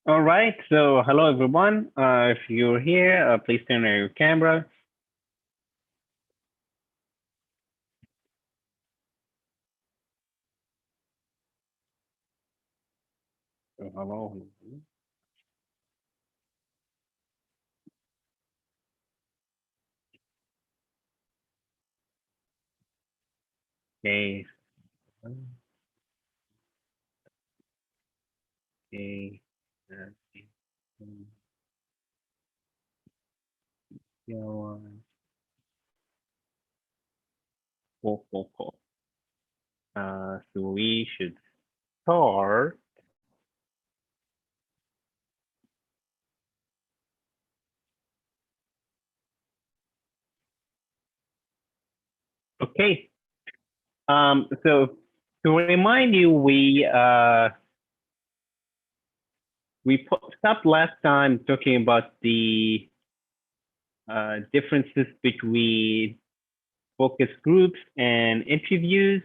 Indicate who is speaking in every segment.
Speaker 1: All right, so hello everyone. If you're here, please turn on your camera. So, hello. Okay. Okay. Cool. So we should start. Okay. So to remind you, we stopped last time talking about the differences between focus groups and interviews.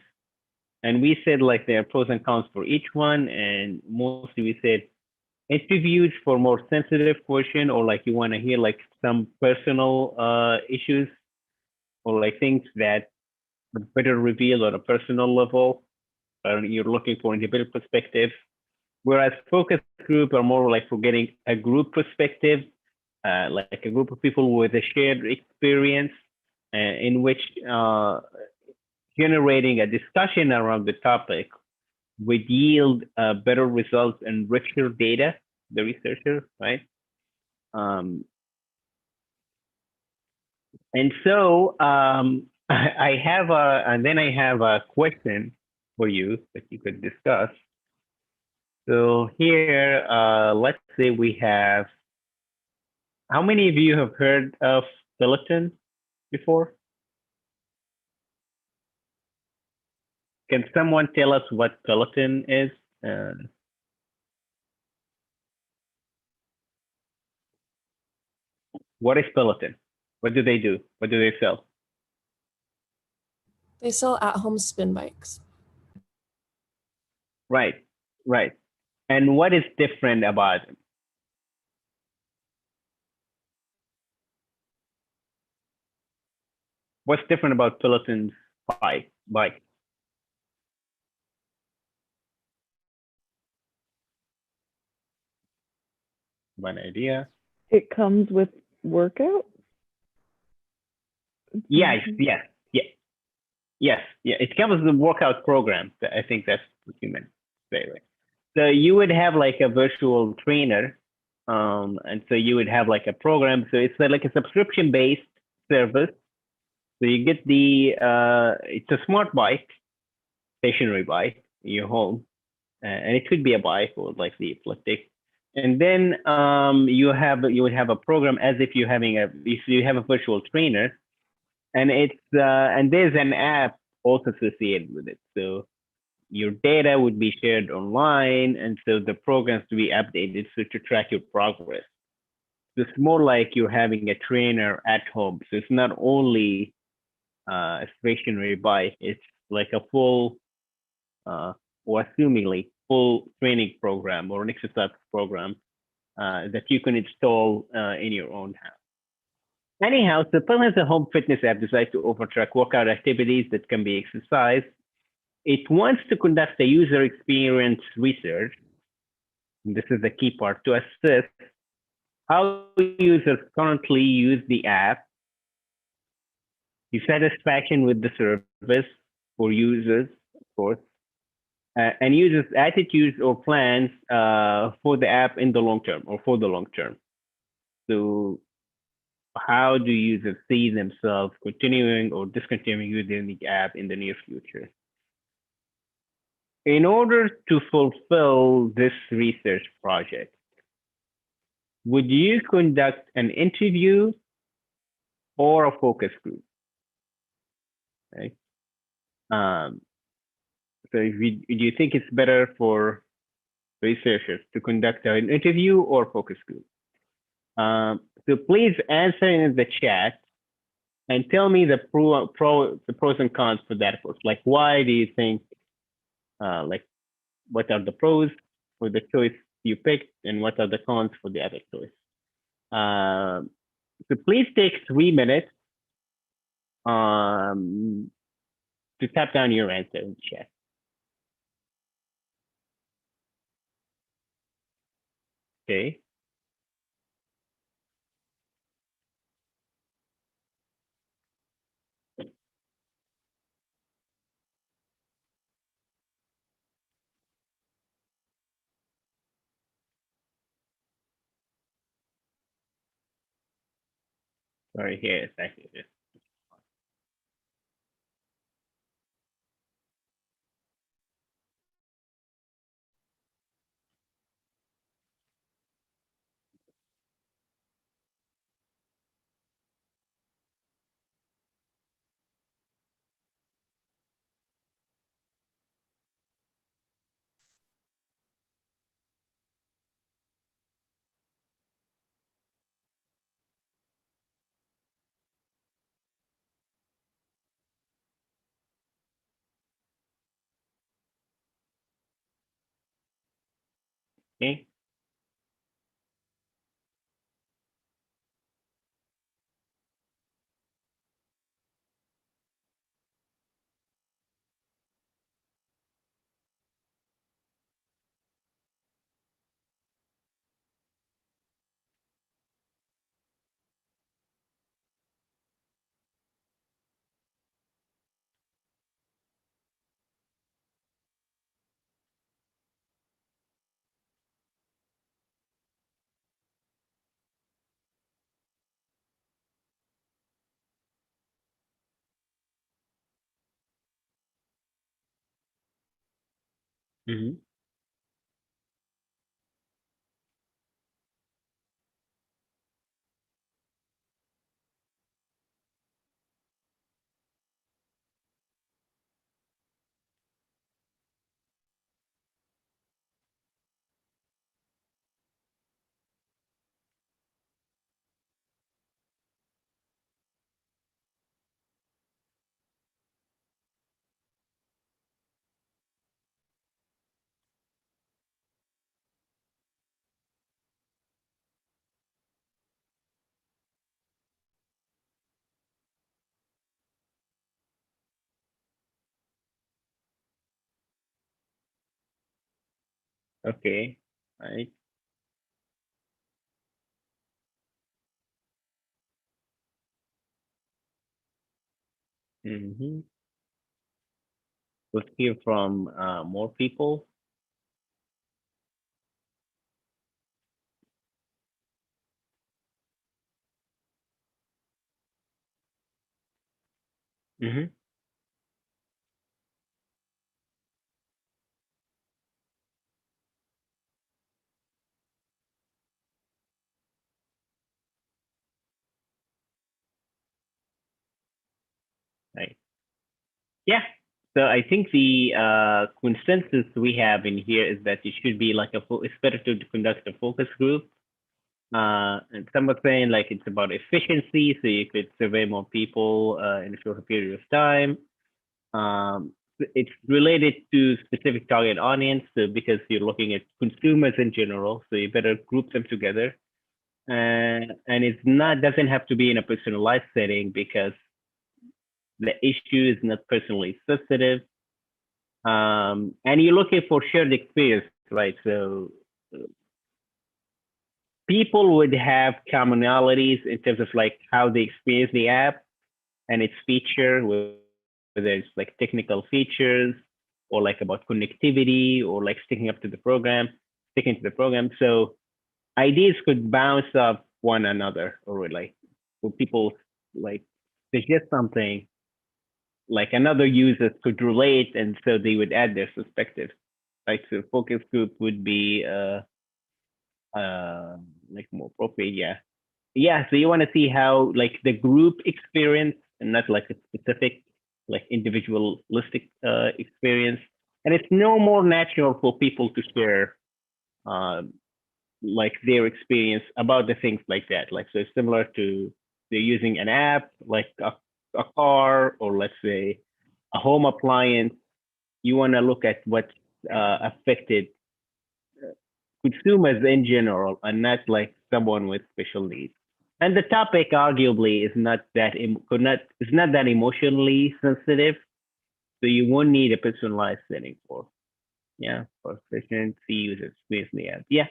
Speaker 1: And we said like there are pros and cons for each one. And mostly we said interviews for more sensitive question, or like you want to hear like some personal issues, or like things that are better revealed on a personal level, or you're looking for individual perspective. Whereas focus group are more like for getting a group perspective, like a group of people with a shared experience, in which generating a discussion around the topic would yield better results and richer data, the researcher, right? Um, and so I have a question for you that you could discuss. So here, let's say we have, how many of you have heard of Peloton before? Can someone tell us what Peloton is? Uh, what is Peloton? What do they do? What do they sell?
Speaker 2: They sell at-home spin bikes.
Speaker 1: Right, right. And what is different about them? What's different about Peloton's bike? One idea?
Speaker 3: It comes with workout?
Speaker 1: Yes, yes, yes, yes, yeah. It comes with a workout program. I think that's what you meant to say, right? So you would have like a virtual trainer, and so you would have like a program. So it's like a subscription-based service. So you get it's a smart bike, stationary bike in your home, and it could be a bike or like the eclectic. And then you would have a program as if you have a virtual trainer, and and there's an app also associated with it. So your data would be shared online, and so the programs to be updated so to track your progress. So it's more like you're having a trainer at home. So it's not only a stationary bike; it's like a full, or assumingly full training program or an exercise program that you can install in your own house. Anyhow, so Pearl has a home fitness app designed to offer track workout activities that can be exercised. It wants to conduct a user experience research. And this is the key part to assess how users currently use the app, the satisfaction with the service for users, of course, and users' attitudes or plans for the app in the long term or for the long term. So how do users see themselves continuing or discontinuing using the app in the near future? In order to fulfill this research project, would you conduct an interview or a focus group? Okay. So do you think it's better for researchers to conduct an interview or focus group? So please answer in the chat and tell me the pros and cons for that approach. Like, why do you think, like, what are the pros for the choice you picked and what are the cons for the other choice. So please take 3 minutes to tap down your answer in chat. Okay. Sorry, here a second. Okay. Mm-hmm. Okay. Right. Mm-hmm. Let's hear from more people. Mm-hmm. Right. Yeah. So I think the consensus we have in here is that it should be like it's better to conduct a focus group. And some are saying like it's about efficiency, so you could survey more people in a shorter period of time. It's related to specific target audience, so because you're looking at consumers in general, so you better group them together. And it's not doesn't have to be in a personalized setting because the issue is not personally sensitive. And you're looking for shared experience, right? So people would have commonalities in terms of like how they experience the app and its feature, whether it's like technical features or like about connectivity or like sticking to the program. So ideas could bounce off one another, or like when people like suggest something, like another user could relate, and so they would add their perspective. Right. So focus group would be like more appropriate. Yeah. Yeah. So you want to see how like the group experience and not like a specific like individualistic experience. And it's no more natural for people to share uh, like their experience about the things like that. Like so it's similar to they're using an app like a car or let's say a home appliance. You want to look at what affected consumers in general and not like someone with special needs. And the topic arguably is not that is not that emotionally sensitive, so you won't need a personalized setting for for efficiency users experience in the app. Yeah.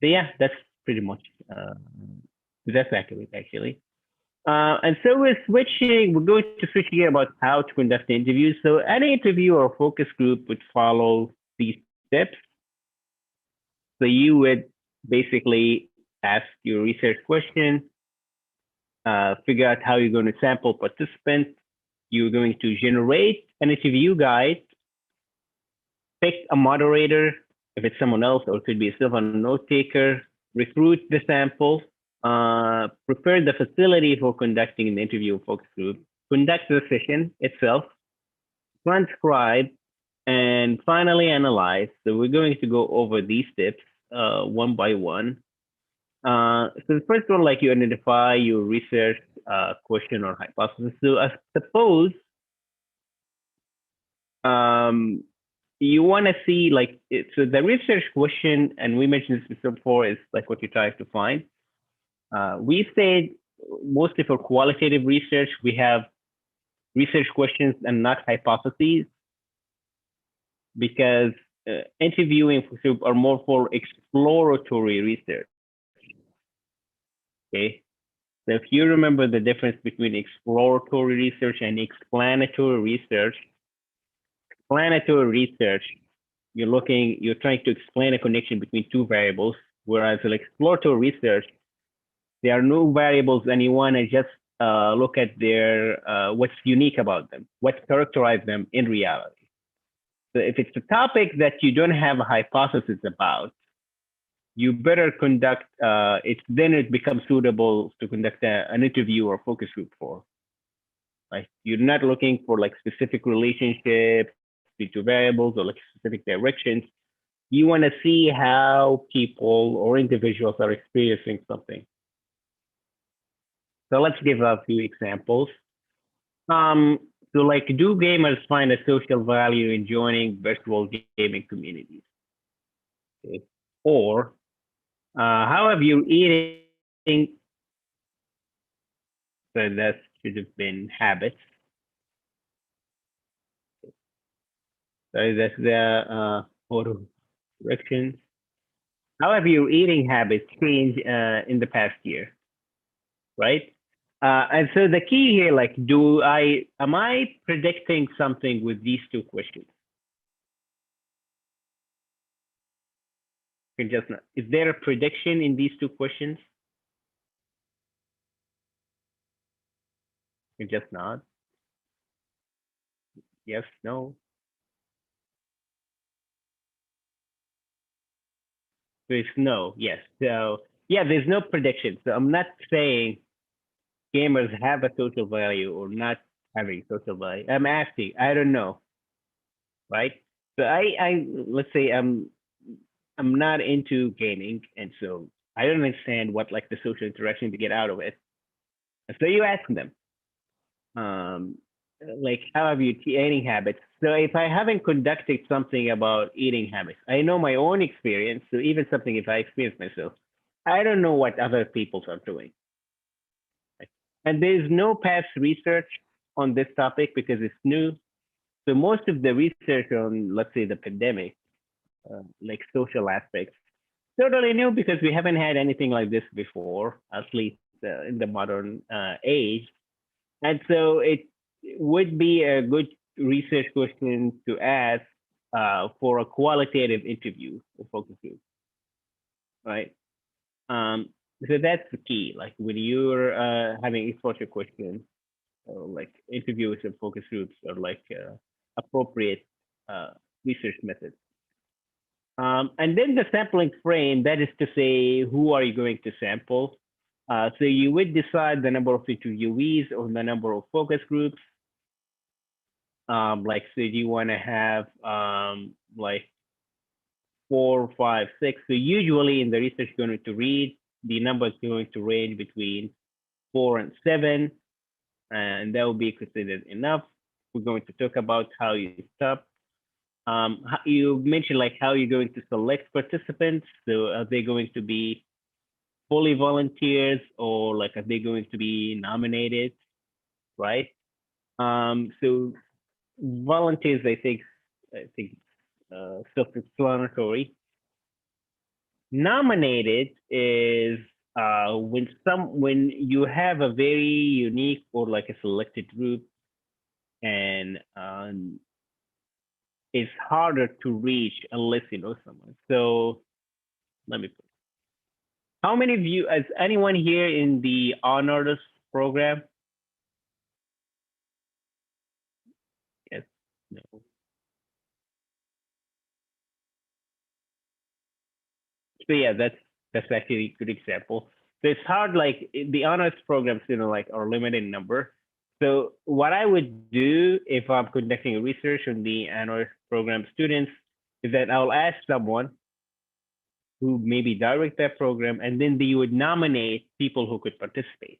Speaker 1: So yeah, that's pretty much that's accurate actually. And so we're going to switch here about how to conduct interviews. So any interview or focus group would follow these steps. So you would basically ask your research question, figure out how you're going to sample participants. You're going to generate an interview guide, pick a moderator, if it's someone else, or it could be a note taker, recruit the sample, prepare the facility for conducting an interview focus group, conduct the session itself, transcribe, and finally analyze. So we're going to go over these steps one by one. So the first one, like you identify your research question or hypothesis. So I suppose you want to see like so the research question, and we mentioned this before, is like what you're trying to find. We said mostly for qualitative research, we have research questions and not hypotheses, because interviewing are more for exploratory research. Okay, so if you remember the difference between exploratory research and explanatory research, you're trying to explain a connection between two variables, whereas in exploratory research, there are no variables and you want to just look at their what's unique about them, what characterizes them in reality. So if it's a topic that you don't have a hypothesis about, you better conduct then it becomes suitable to conduct an interview or focus group for. Like you're not looking for like specific relationships between two variables or like specific directions. You want to see how people or individuals are experiencing something. So let's give a few examples. So like, do gamers find a social value in joining virtual gaming communities? Okay. Or how have you eating? So that should have been habits. So that's the auto corrections. How have your eating habits changed in the past year? Right? And so the key here, like, am I predicting something with these two questions? Is there a prediction in these two questions? You just not. Yes, no. There's no, yes. So yeah, there's no prediction. So I'm not saying gamers have a social value or not having social value. I'm asking, I don't know. Right? So let's say I'm not into gaming, and so I don't understand what like the social interaction to get out of it. And so you ask them, like, how have you eating habits? So if I haven't conducted something about eating habits, I know my own experience. So even something if I experience myself, I don't know what other people are doing. Right? And there's no past research on this topic because it's new. So most of the research on, let's say, the pandemic, like social aspects, totally new because we haven't had anything like this before, at least in the modern age. And so it would be a good research question to ask for a qualitative interview or focus group, right? So that's the key. Like when you're having exposure questions, like interviews and focus groups are like appropriate research methods. And then the sampling frame, that is to say, who are you going to sample? So you would decide the number of interviewees or the number of focus groups. Like, so do you want to have like 4, 5, 6? So usually in the research you're going to read, the number is going to range between 4 and 7, and that will be considered enough. We're going to talk about how you stop. You mentioned like how you're going to select participants. So are they going to be fully volunteers, or like are they going to be nominated, right? So volunteers, I think self-explanatory. Nominated is when you have a very unique or like a selected group, and it's harder to reach unless you know someone. So let me put. How many of you, is anyone here in the honors program? Yes. No. So yeah, that's actually a good example. So it's hard, like the honors programs, like are limited in number. So what I would do if I'm conducting a research on the honors program students is that I'll ask someone who maybe direct that program, and then they would nominate people who could participate.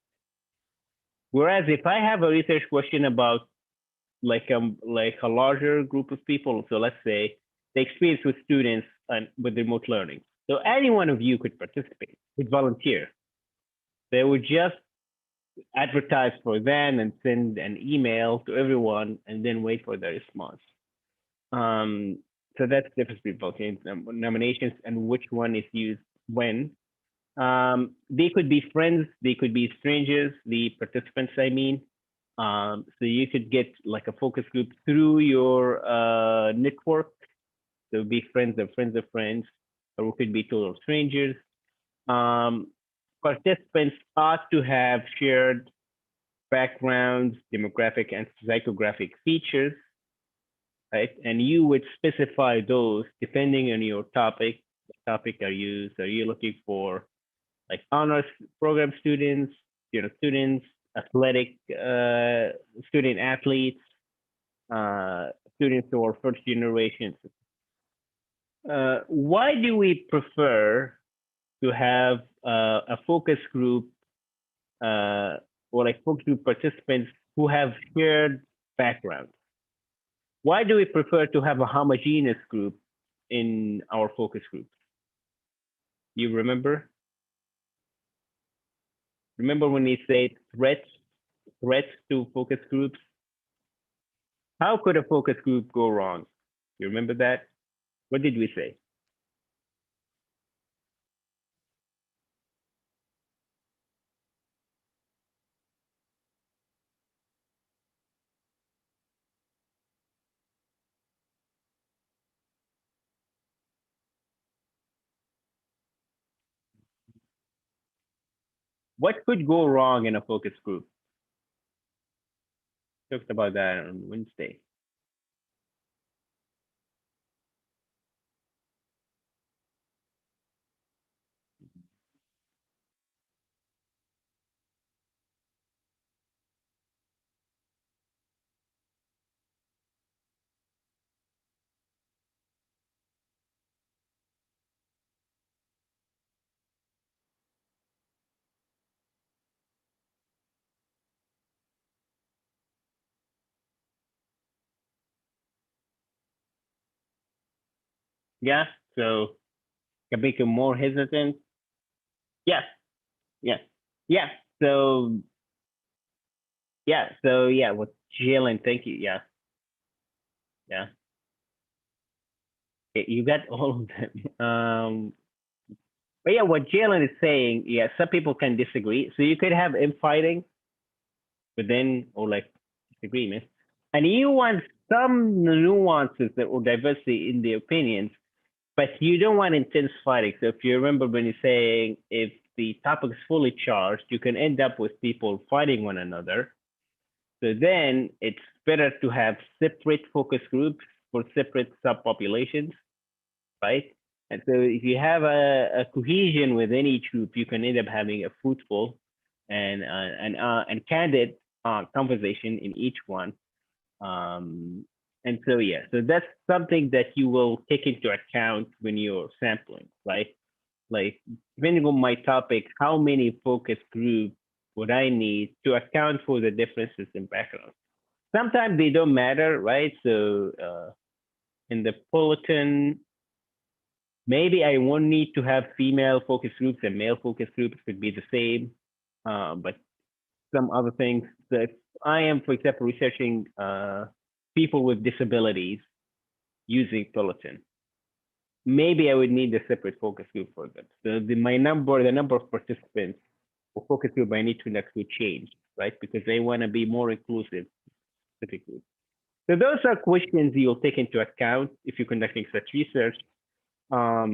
Speaker 1: Whereas if I have a research question about like a larger group of people, so let's say the experience with students and with remote learning. So any one of you could participate, could volunteer. They would just advertise for them and send an email to everyone and then wait for their response. Um, so that's the difference between nominations and which one is used when. They could be friends, they could be strangers, the participants, I mean. So you could get like a focus group through your network. So be friends of friends of friends, or it could be total strangers. Um, Participants ought to have shared backgrounds, demographic and psychographic features, right? And you would specify those depending on your topic. What topic are you looking for like honors program students, students, athletic student athletes, students who are first generations. Why do we prefer to have a focus group or like focus group participants who have shared backgrounds? Why do we prefer to have a homogeneous group in our focus groups? You remember? Remember when we say threats to focus groups? How could a focus group go wrong? You remember that? What did we say? What could go wrong in a focus group? Talked about that on Wednesday. Yeah, so can make you more hesitant. Yes, yes, yeah. So yeah, with Jalen, thank you. Yeah, yeah. Okay, you got all of them. But yeah, what Jalen is saying, yeah, some people can disagree. So you could have infighting within or like disagreement, and you want some nuances that or diversity in the opinions, but you don't want intense fighting. So if you remember when you're saying if the topic is fully charged, you can end up with people fighting one another. So then it's better to have separate focus groups for separate subpopulations, right? And so if you have a cohesion within each group, you can end up having a fruitful and candid conversation in each one. And so yeah, so that's something that you will take into account when you're sampling, right? Like depending on my topic, how many focus groups would I need to account for the differences in background? Sometimes they don't matter, right? So in the bulletin, maybe I won't need to have female focus groups and male focus groups could be the same, but some other things that I am, for example, researching people with disabilities using bulletin. Maybe I would need a separate focus group for them. So the number of participants for focus group I need to actually change, right? Because they want to be more inclusive, specifically. So those are questions you'll take into account if you're conducting such research. I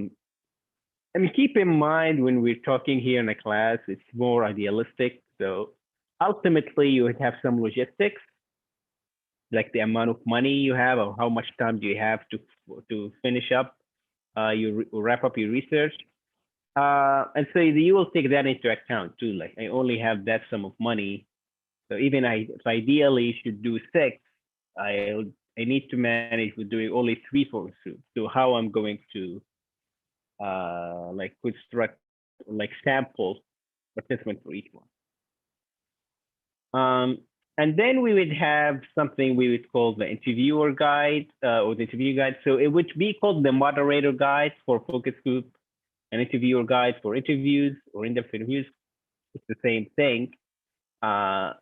Speaker 1: mean, keep in mind when we're talking here in a class, it's more idealistic. So ultimately, you would have some logistics, like the amount of money you have or how much time do you have to finish up, wrap up your research. And so you will take that into account too. Like I only have that sum of money. So even if ideally should do 6, I need to manage with doing only 3 focus groups. So how I'm going to like construct like sample participants for each one. And then we would have something we would call the interviewer guide or the interview guide. So it would be called the moderator guide for focus group, and interviewer guide for interviews or in-depth interviews. It's the same thing. So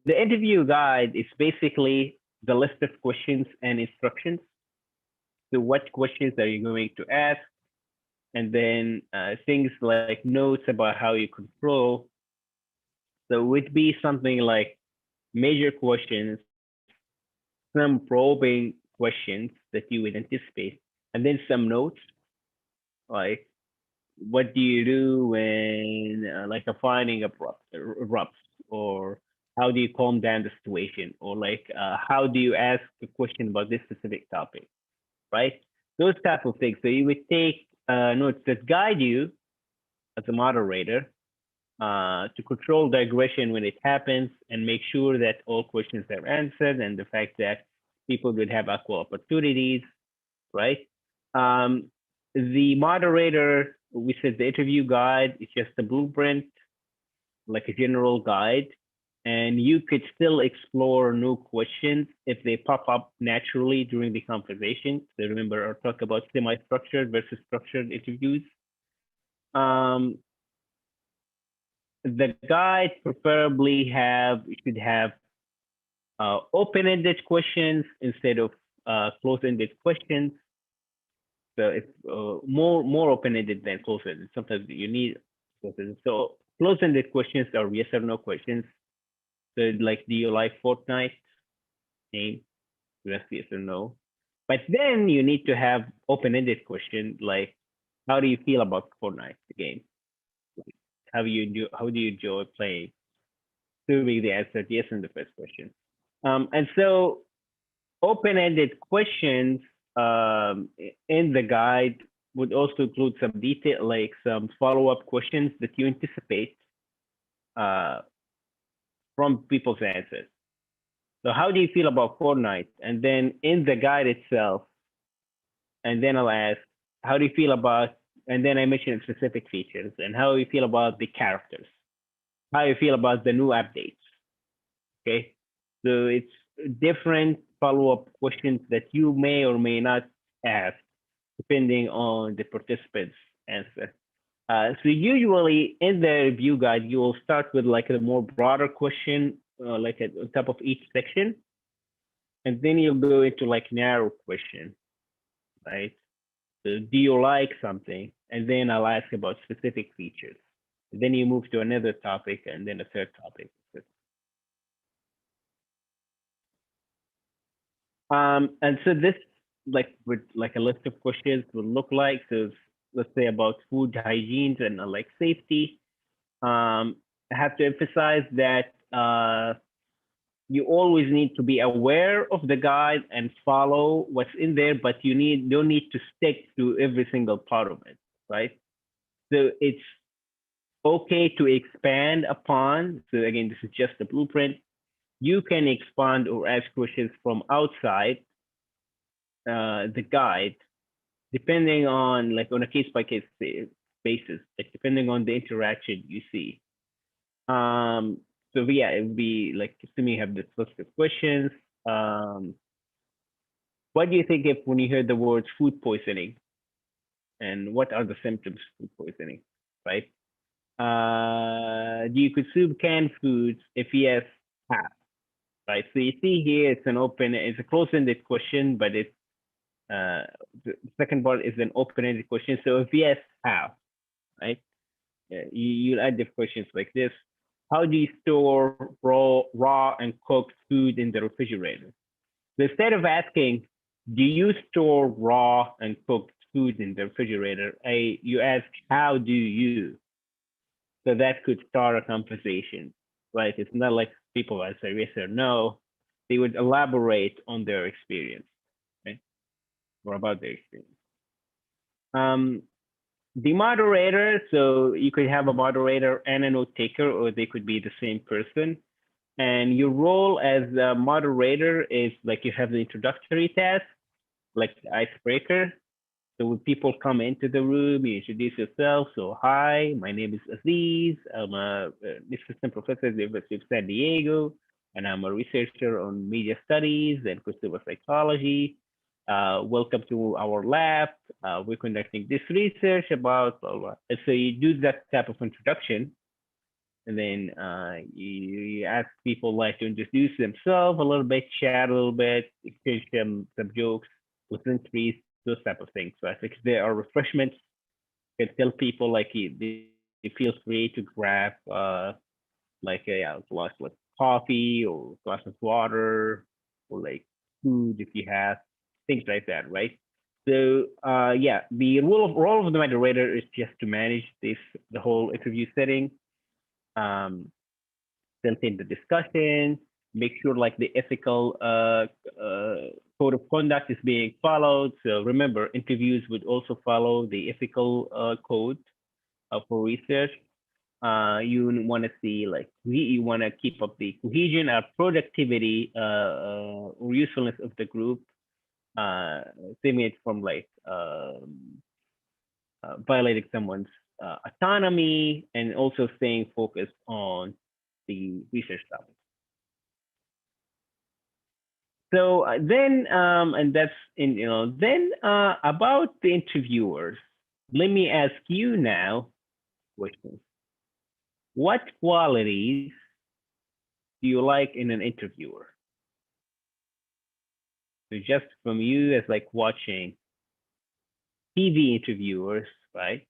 Speaker 1: the interview guide is basically the list of questions and instructions. So what questions are you going to ask? And then things like notes about how you control. So it would be something like major questions, some probing questions that you would anticipate, and then some notes like what do you do when like a finding erupts, or how do you calm down the situation, or like how do you ask a question about this specific topic, right? Those type of things. So you would take notes that guide you as a moderator to control digression when it happens and make sure that all questions are answered and the fact that people would have equal opportunities, right? The moderator, we said the interview guide is just a blueprint, like a general guide, and you could still explore new questions if they pop up naturally during the conversation. So remember our talk about semi-structured versus structured interviews. The guide preferably should have open-ended questions instead of closed-ended questions. So it's more open-ended than closed-ended. Sometimes you need closed-ended. So closed-ended questions are yes or no questions. So like, do you like Fortnite? Name, yes or no. But then you need to have open-ended question like, how do you feel about Fortnite, the game? How do you enjoy playing? Assuming the answer yes in the first question. And so open-ended questions in the guide would also include some detail, like some follow-up questions that you anticipate from people's answers. So how do you feel about Fortnite? And then in the guide itself, and then I'll ask, how do you feel about, and then I mention specific features, and how do you feel about the characters? How do you feel about the new updates? Okay, so it's different follow-up questions that you may or may not ask, depending on the participant's answer. So usually in the review guide, you will start with like a more broader question, like at the top of each section, and then you'll go into like narrow question, right? So do you like something? And then I'll ask about specific features. And then you move to another topic and then a third topic. And so this, like with like a list of questions will look like, so let's say about food hygiene and like safety. I have to emphasize that you always need to be aware of the guide and follow what's in there, but you don't need to stick to every single part of it, right? So it's okay to expand upon. So again, this is just a blueprint. You can expand or ask questions from outside the guide, depending on like on a case by case basis, like depending on the interaction you see. So yeah, it would be like assuming you have this list of questions. What do you think if when you hear the word food poisoning, and what are the symptoms of food poisoning, right? Do you consume canned foods? If yes, how? Right. So you see here, it's a close-ended question, but the second part is an open-ended question. So if yes, how? Right. You add the questions like this: how do you store raw and cooked food in the refrigerator? So instead of asking, do you store raw and cooked food in the refrigerator? You ask, how do you? So that could start a conversation, right? It's not like people answer yes or no. They would elaborate on their experience, right? Or about their experience. Um, the moderator, so you could have a moderator and a note taker, or they could be the same person. And your role as a moderator is like you have the introductory task, like the icebreaker. So when people come into the room, you introduce yourself. So hi, my name is Aziz. I'm an assistant professor at the University of San Diego, and I'm a researcher on media studies and consumer psychology. Welcome to our lab. We're conducting this research about blah, blah. And so you do that type of introduction, and then you ask people like to introduce themselves a little bit, chat a little bit, exchange some jokes, pleasantries, those type of things. So I think there are refreshments. You can tell people like they feel free to grab like a glass of coffee or glass of water or like food if you have things like that, right? So yeah, the role of the moderator is just to manage the whole interview setting, facilitate the discussion, make sure like the ethical code of conduct is being followed. So remember, interviews would also follow the ethical code for research. You want to see like you want to keep up the cohesion or productivity or usefulness of the group, saving it from like violating someone's autonomy, and also staying focused on the research topic. So and that's in then about the interviewers. Let me ask you now questions. What qualities do you like in an interviewer? So just from you as like watching TV interviewers, right?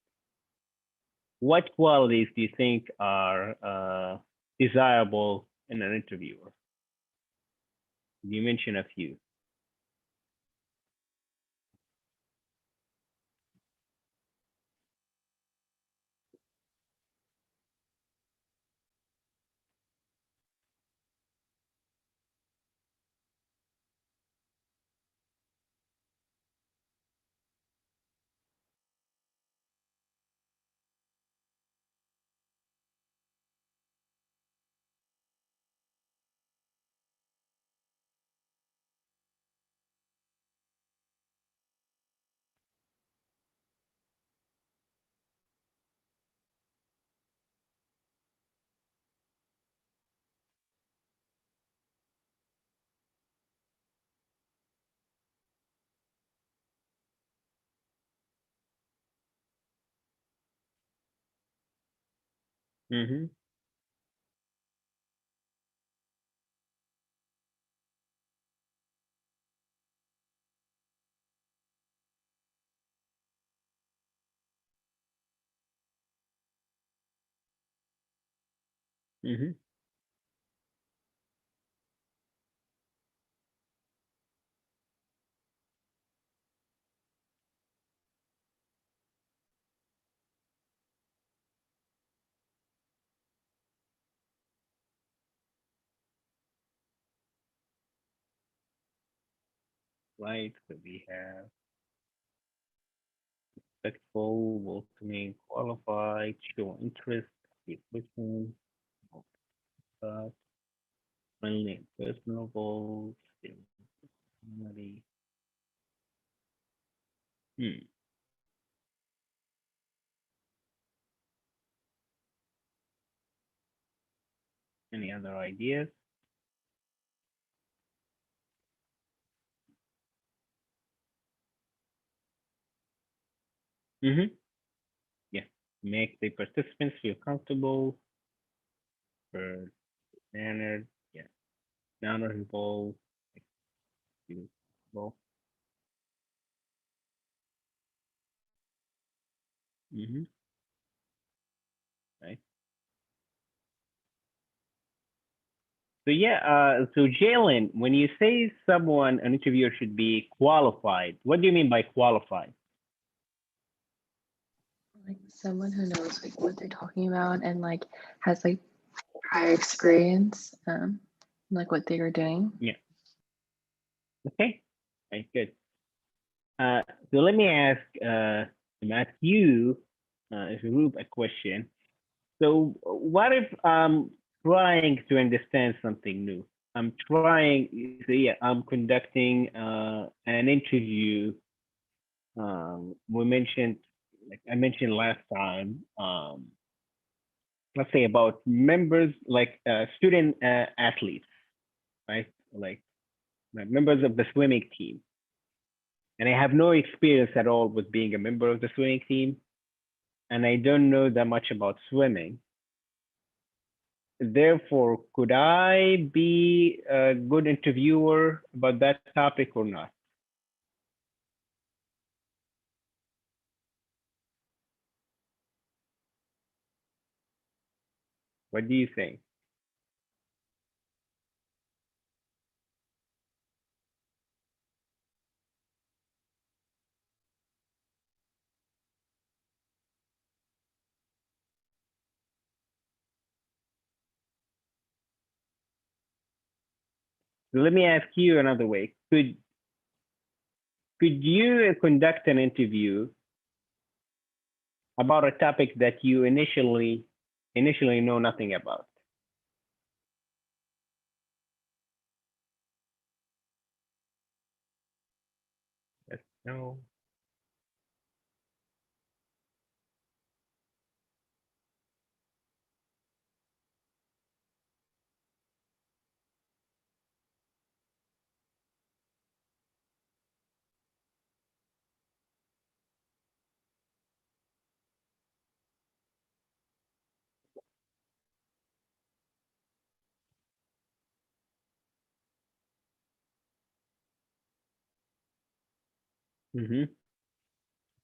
Speaker 1: What qualities do you think are desirable in an interviewer? You mentioned a few. Mm-hmm. Mm-hmm. Right. So we have respectful, welcoming, qualified, show interest, be listening, friendly and personable, personality. Hmm. Any other ideas? Mm-hmm. Yeah. Make the participants feel comfortable, for mannered, yeah, knowledgeable, excusable. Mm-hmm. Right. So yeah, so Jalen, when you say someone, an interviewer should be qualified, what do you mean by qualified?
Speaker 4: Like someone who knows like what they're talking about and like has like prior experience, like what they are doing.
Speaker 1: Yeah. Okay. Okay, good. Uh, so let me ask Matthew, as a group, a question. So what if I'm trying to understand something new? I'm trying, so yeah, I'm conducting an interview. We mentioned, like I mentioned last time, let's say about members, like student athletes, right? Like members of the swimming team. And I have no experience at all with being a member of the swimming team. And I don't know that much about swimming. Therefore, could I be a good interviewer about that topic or not? What do you think? So let me ask you another way. Could you conduct an interview about a topic that you initially know nothing about? Yes, no. Mm-hmm.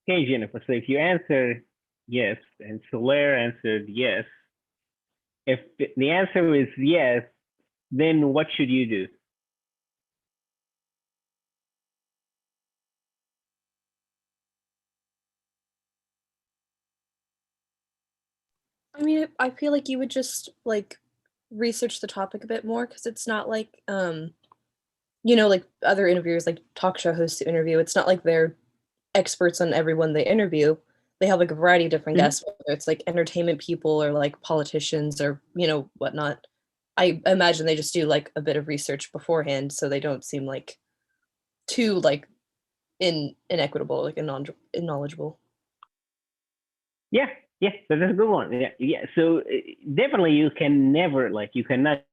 Speaker 1: Okay, Jennifer. So if you answer yes, and Solaire answered yes, if the answer is yes, then what should you do?
Speaker 2: I mean, I feel like you would just like research the topic a bit more because it's not like like other interviewers, like talk show hosts who interview. It's not like they're experts on everyone they interview. They have like a variety of different
Speaker 1: Mhm.
Speaker 2: guests, whether it's like entertainment people or like politicians or whatnot. I imagine they just do like a bit of research beforehand, so they don't seem like too like inequitable, like knowledgeable.
Speaker 1: Yeah, yeah, so that's a good one. Yeah, yeah. So definitely, you can never like you cannot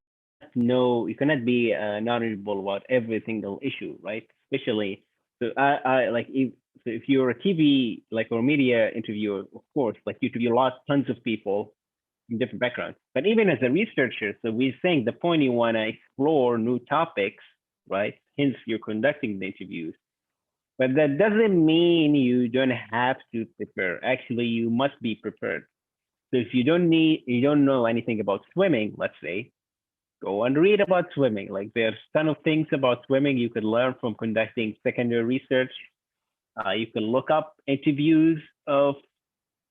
Speaker 1: be knowledgeable about every single issue, right? Especially so I like if you're a TV like or media interviewer, of course, like you interview tons of people in different backgrounds. But even as a researcher, so we're saying the point you want to explore new topics, right? Hence, you're conducting the interviews. But that doesn't mean you don't have to prepare. Actually, you must be prepared. So if you don't know anything about swimming, let's say, go and read about swimming. Like there's a ton of things about swimming you could learn from conducting secondary research. You can look up interviews of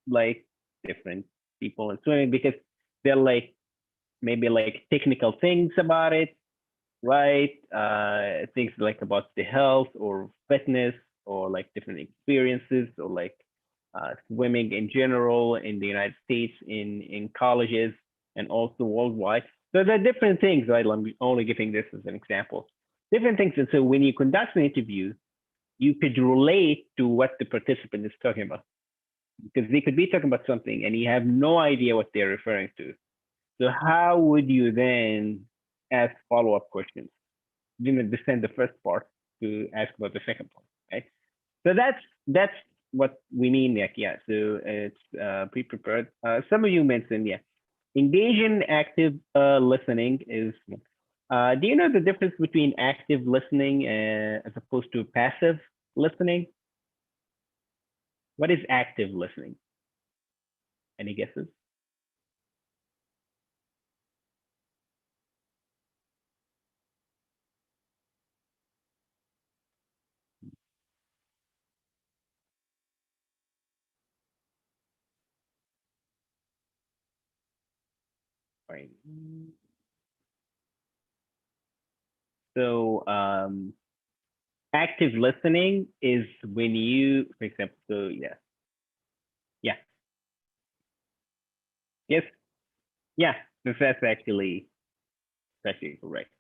Speaker 1: like different people in swimming because they're like maybe like technical things about it, right? Things like about the health or fitness or like different experiences or like swimming in general in the United States, in colleges, and also worldwide. So there are different things, right? I'm only giving this as an example. Different things. And so when you conduct an interview, you could relate to what the participant is talking about because they could be talking about something and you have no idea what they're referring to. So how would you then ask follow-up questions? Didn't understand the first part to ask about the second part, right? So that's we mean, like, yeah, so it's pre-prepared. Some of you mentioned, yeah, engage in active listening is, do you know the difference between active listening as opposed to passive listening? What is active listening? Any guesses? Right. So active listening is when you, for example, so yeah, yes, yeah, that's actually correct.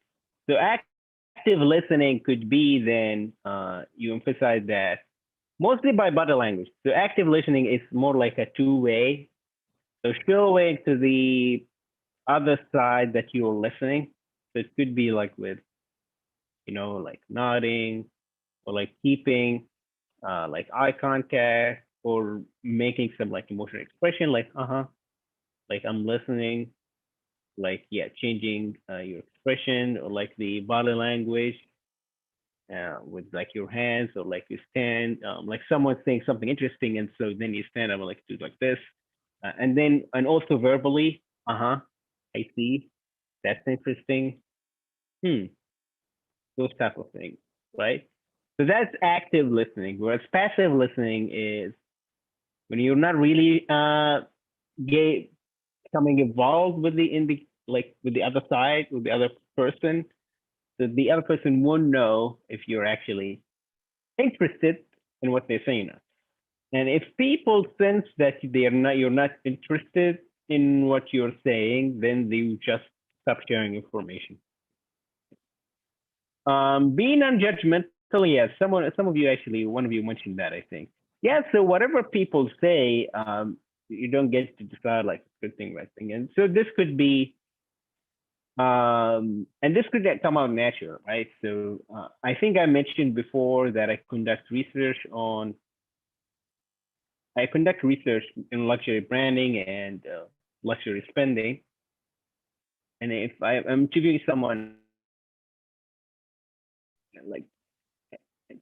Speaker 1: So active listening could be then you emphasize that mostly by body language. So active listening is more like a two-way. So showing to the other side that you're listening. So it could be like with, like nodding or like keeping like eye contact or making some like emotional expression, like like I'm listening, like yeah, changing your expression or like the body language with like your hands or like you stand, like someone saying something interesting, and so then you stand up and like do like this, and also verbally, I see, that's interesting, hmm, those type of things, right? So that's active listening. Whereas passive listening is when you're not really becoming involved with the like with the other side, with the other person. So the other person won't know if you're actually interested in what they're saying. And if people sense that you're not interested in what you're saying, then they just stop sharing information. Being non-judgmental, yes. Some of you actually, one of you mentioned that, I think. Yeah. So whatever people say, you don't get to decide like good thing, right thing. And so this could be, and this could come out natural, right? So I think I mentioned before that I conduct research in luxury branding and luxury spending. And if I'm interviewing someone, like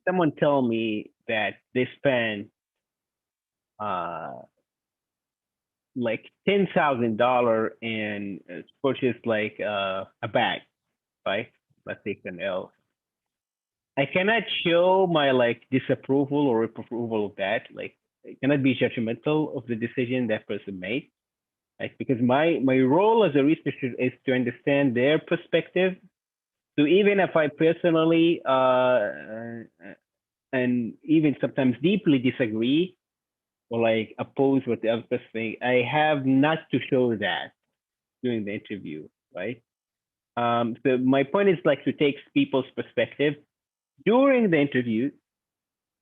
Speaker 1: someone tell me that they spend uh, like $10,000 and purchase like a bag, right? Let's say Chanel. I cannot show my like disapproval or approval of that. Like, I cannot be judgmental of the decision that person made. Like, because my role as a researcher is to understand their perspective. So even if I personally and even sometimes deeply disagree or like oppose what the other person thinks, I have not to show that during the interview, right? So my point is like to take people's perspective during the interview.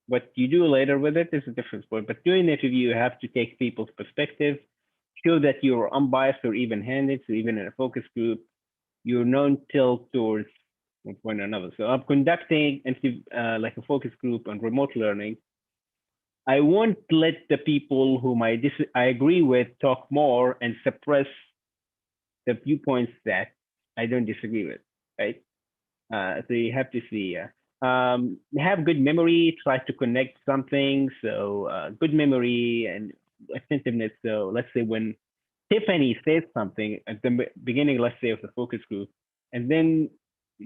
Speaker 1: What you do later with it is a different point. But during the interview, you have to take people's perspective, show that you're unbiased or even-handed. So even in a focus group, you're non-tilt towards one point or another. So I'm conducting like a focus group on remote learning. I won't let the people whom I agree with talk more and suppress the viewpoints that I don't disagree with, right? So you have to see, have good memory, try to connect something. So good memory and attentiveness. So let's say when Tiffany says something at the beginning, let's say of the focus group, and then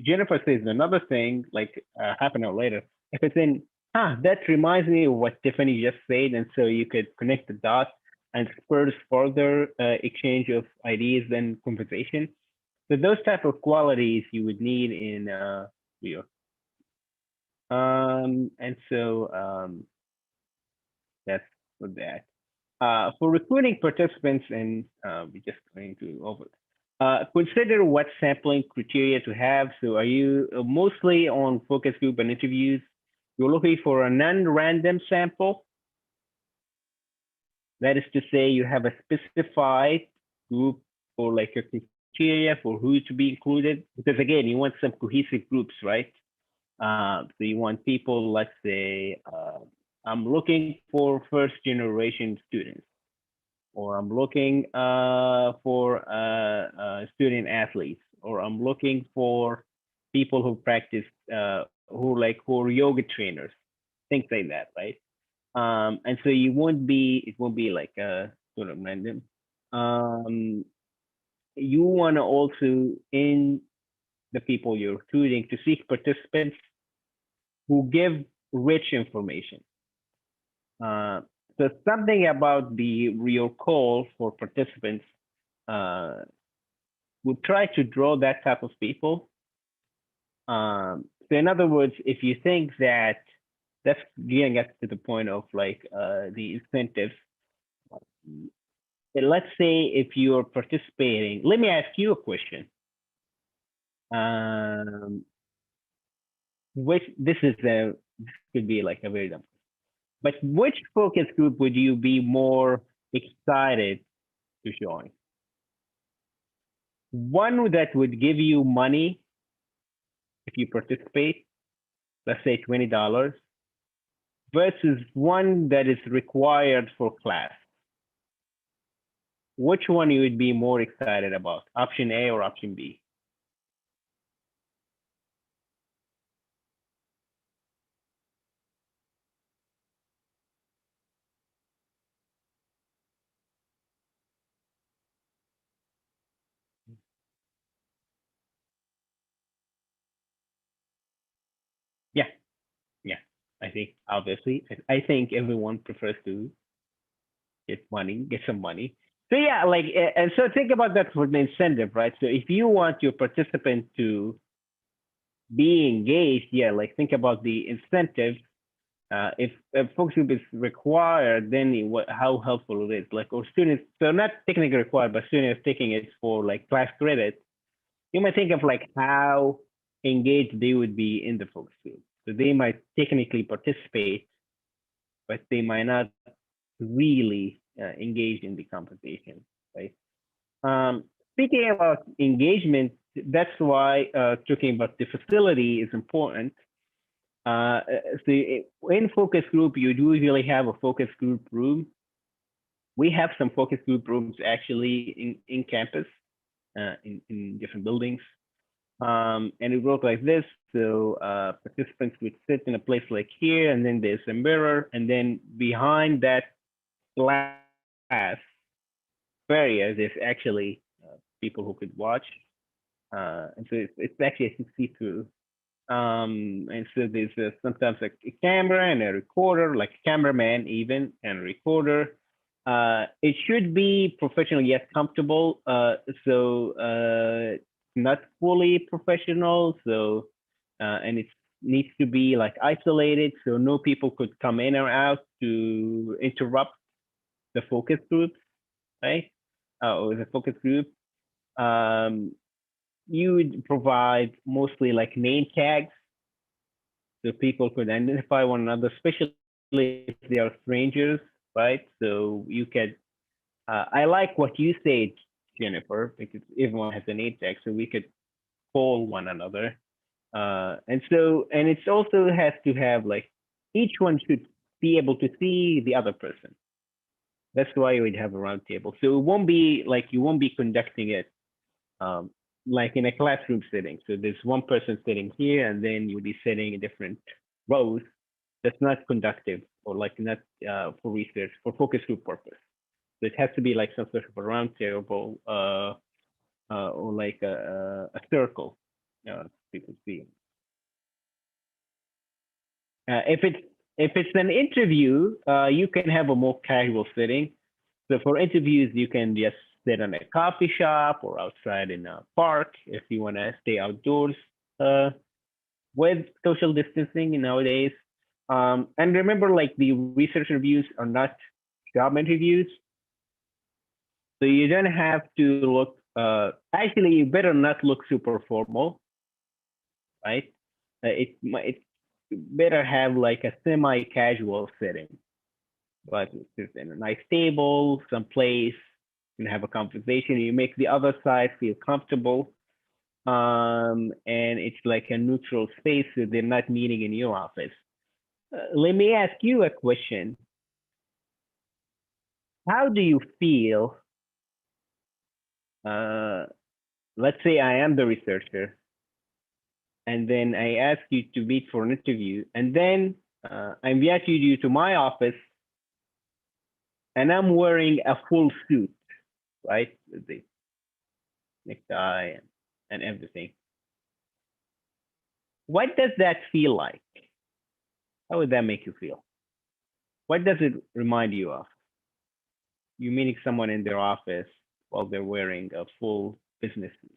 Speaker 1: Jennifer says another thing like half an hour later, if it's in, that reminds me of what Tiffany just said, and so you could connect the dots and spurs further exchange of ideas and conversation. So those type of qualities you would need in Leo. And so that's for that. For recruiting participants, and we're just going to over. Consider what sampling criteria to have. So are you mostly on focus group and interviews? You're looking for a non-random sample. That is to say, you have a specified group or like a criteria for who to be included. Because again, you want some cohesive groups, right? So you want people, let's say, I'm looking for first generation students, or I'm looking for student athletes, or I'm looking for people who practice, who are yoga trainers, things like that, right? And so it won't be like sort of random. Um, you want to also, in the people you're recruiting, to seek participants who give rich information. Uh, so something about your call for participants uh, would try to draw that type of people. So in other words, if you think that that's getting us to the point of like the incentives. Let's say if you're participating, let me ask you a question. Which this could be like a very dumb, but which focus group would you be more excited to join? One that would give you money if you participate, let's say $20, versus one that is required for class. Which one you would be more excited about, option A or option B? Yeah, yeah. I think obviously, I think everyone prefers to get some money. So yeah, like, and so think about that for the incentive, right? So if you want your participant to be engaged, yeah, like think about the incentive. If a focus group is required, then how helpful it is. Like, or students, so not technically required, but students taking it for like class credit. You might think of like how engaged they would be in the focus group. So they might technically participate, but they might not really engage in the conversation, right? Speaking about engagement, that's why talking about the facility is important. So in focus group, you do usually have a focus group room. We have some focus group rooms actually in campus, in different buildings. And it worked like this. So participants would sit in a place like here, and then there's a mirror, and then behind that glass barrier, there's actually people who could watch. And so it's actually see-through. And so there's sometimes like a camera and a recorder, like a cameraman even, and a recorder. It should be professional yet comfortable. So not fully professional. So and it needs to be like isolated, so no people could come in or out to interrupt the focus groups, right? Or the focus group. Um, you would provide mostly like name tags so people could identify one another, especially if they are strangers, right? So you could, I like what you said, Jennifer, because everyone has a name tag, so we could call one another. And it also has to have like, each one should be able to see the other person. That's why we'd have a round table. So it won't be like, you won't be conducting it um, like in a classroom setting. So there's one person sitting here, and then you'll be sitting in different rows. That's not conductive, or like not for research, for focus group purpose. So it has to be like some sort of a round table or like a circle. People see. If it's an interview, you can have a more casual setting. So for interviews, you can just sit in a coffee shop or outside in a park if you want to stay outdoors with social distancing nowadays. And remember, like the research reviews are not job interviews. So you don't have to look, actually, you better not look super formal, right? It better have like a semi-casual setting, but it's in a nice table, someplace, you can have a conversation. You make the other side feel comfortable, and it's like a neutral space, so they're not meeting in your office. let me ask you a question. How do you feel? Let's say I am the researcher, and then I ask you to meet for an interview, and then I invite you to my office, and I'm wearing a full suit, right? With the necktie and everything. What does that feel like? How would that make you feel? What does it remind you of? You meeting someone in their office while they're wearing a full business suit.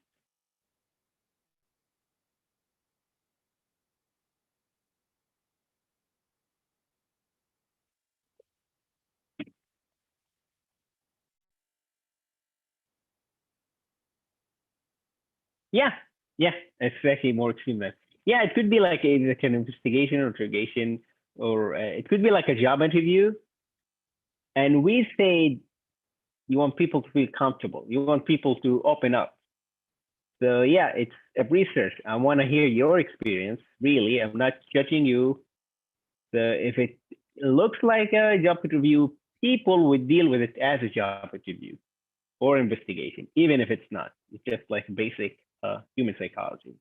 Speaker 1: Yeah, yeah, it's actually more extreme than. Yeah, it could be like an investigation or interrogation, or it could be like a job interview. And we say you want people to feel comfortable. You want people to open up. So yeah, it's a research. I want to hear your experience. Really, I'm not judging you. So if it looks like a job interview, people would deal with it as a job interview or investigation, even if it's not. It's just like basic human psychology.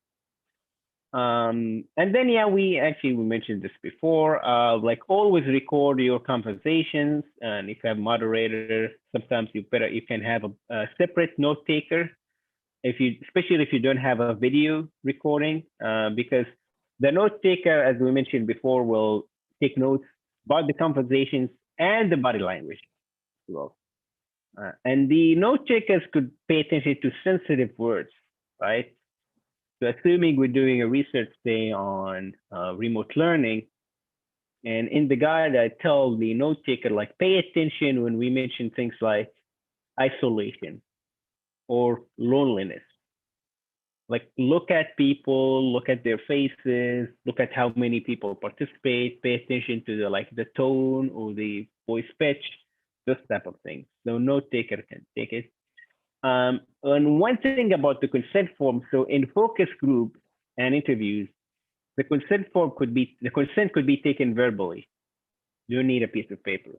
Speaker 1: And then yeah, we mentioned this before. Like always record your conversations, and if you have moderator, sometimes you can have a separate note taker especially if you don't have a video recording, because the note taker, as we mentioned before, will take notes about the conversations and the body language as well. And the note takers could pay attention to sensitive words, right? So assuming we're doing a research day on remote learning, and in the guide, I tell the note taker, like, pay attention when we mention things like isolation or loneliness. Like, look at people, look at their faces, look at how many people participate, pay attention to the tone or the voice pitch, those type of things. So note taker can take it. And one thing about the consent form, so in focus groups and interviews, the consent could be taken verbally. You don't need a piece of paper.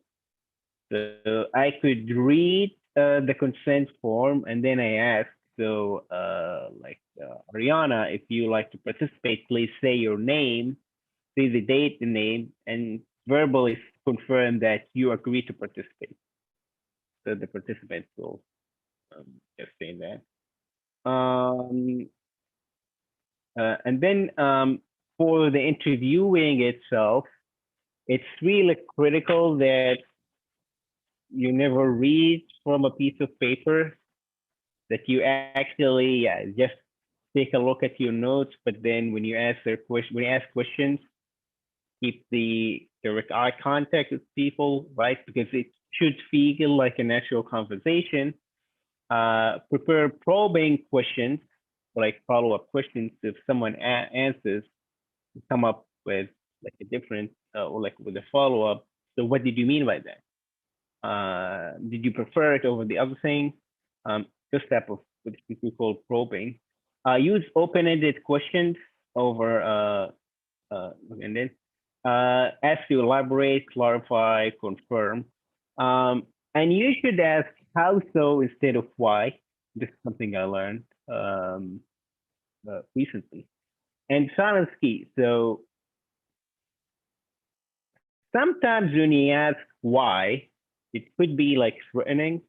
Speaker 1: So I could read the consent form, and then I ask, so Ariana, if you like to participate, please say your name, say the date, the name, and verbally confirm that you agree to participate. So the participants will just say that. And then for the interviewing itself, it's really critical that you never read from a piece of paper, that you actually just take a look at your notes, but then when you ask questions, keep the direct eye contact with people, right? Because it should feel like a natural conversation. Prepare probing questions, like follow-up questions. If someone answers, come up with like a different or like with a follow-up. So what did you mean by that? Did you prefer it over the other thing? This type of what we call probing. Use open-ended questions over and then ask to elaborate, clarify, confirm. And you should ask how so instead of why. This is something I learned recently. And silence key. So sometimes when you ask why, it could be like threatening,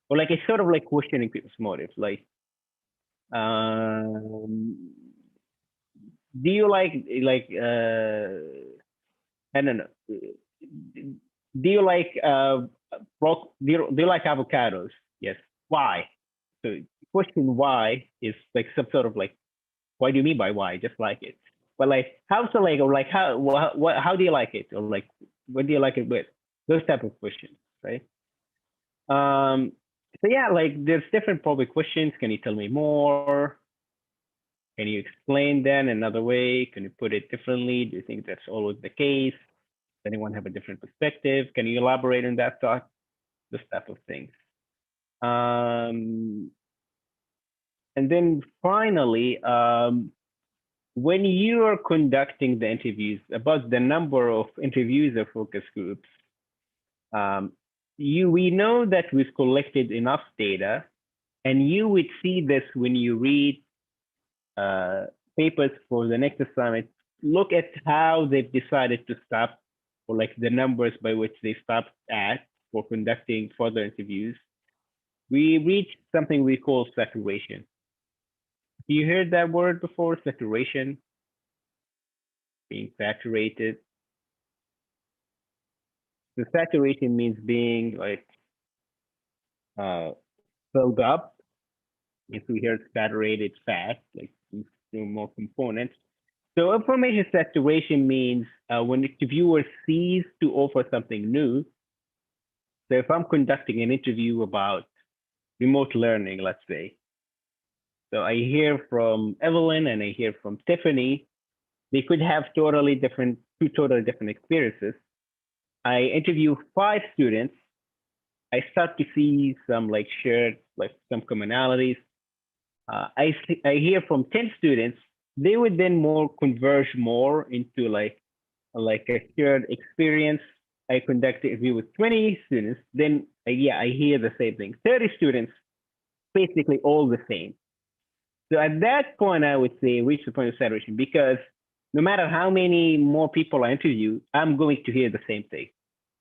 Speaker 1: or like it's sort of like questioning people's motives. Like, do you like I don't know. Do you like do you like avocados? Yes. Why? So question why is like some sort of like, what do you mean by why? Just like it. But like how so, like, or like how do you like it? Or like what do you like it with? Those type of questions, right? So yeah, like there's different probably questions. Can you tell me more? Can you explain that another way? Can you put it differently? Do you think that's always the case? Does anyone have a different perspective? Can you elaborate on that thought? This type of things. And then finally, when you are conducting the interviews, about the number of interviews or focus groups, we know that we've collected enough data, and you would see this when you read papers for the next assignment. Look at how they've decided to stop, or like the numbers by which they stopped at for conducting further interviews. We reach something we call saturation. You heard that word before, saturation? Being saturated. The saturation means being like filled up. If we hear saturated fat, like more components. So information saturation means when the interviewer ceases to offer something new. So if I'm conducting an interview about remote learning, let's say, so I hear from Evelyn and I hear from Tiffany, they could have two totally different experiences. I interview 5 students. I start to see some like shared, like some commonalities. I hear from 10 students. They would then converge more into like a shared experience. I conduct an interview with 20 students. Then I hear the same thing. 30 students, basically all the same. So at that point, I would say reach the point of saturation, because no matter how many more people I interview, I'm going to hear the same thing.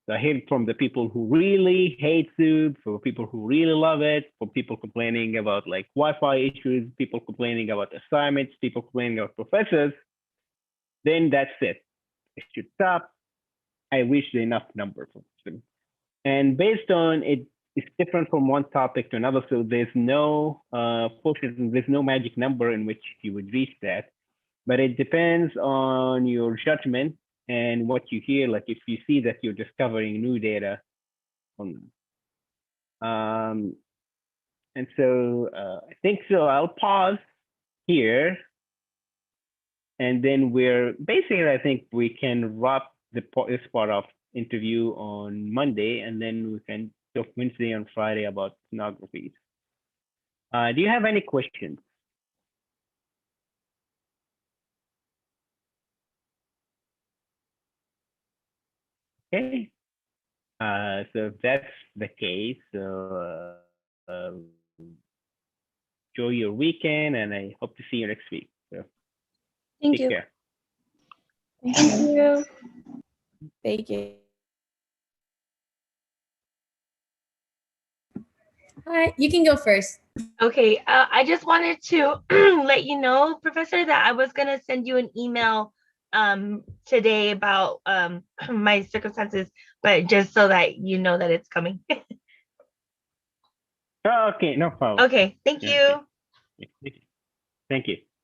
Speaker 1: So I hear it from the people who really hate Zoom, for people who really love it, for people complaining about like Wi-Fi issues, people complaining about assignments, people complaining about professors. Then that's it. I should stop. I reached enough number for them. And based on it, it's different from one topic to another. So there's no there's no magic number in which you would reach that. But it depends on your judgment and what you hear. Like if you see that you're discovering new data on them. And so I think so. I'll pause here. And then I think we can wrap this part of interview on Monday, and then we can talk Wednesday and Friday about sonographies. Do you have any questions? Okay. So if that's the case, so enjoy your weekend, and I hope to see you next week. So
Speaker 2: Thank
Speaker 1: take
Speaker 2: you.
Speaker 1: care.
Speaker 2: Thank you. Thank you.
Speaker 5: All right, you can go first.
Speaker 6: Okay, I just wanted to let you know, Professor, that I was gonna send you an email today about my circumstances, but just so that you know that it's coming.
Speaker 1: Oh, okay, no problem.
Speaker 6: Okay, thank you.
Speaker 1: Okay. Thank you.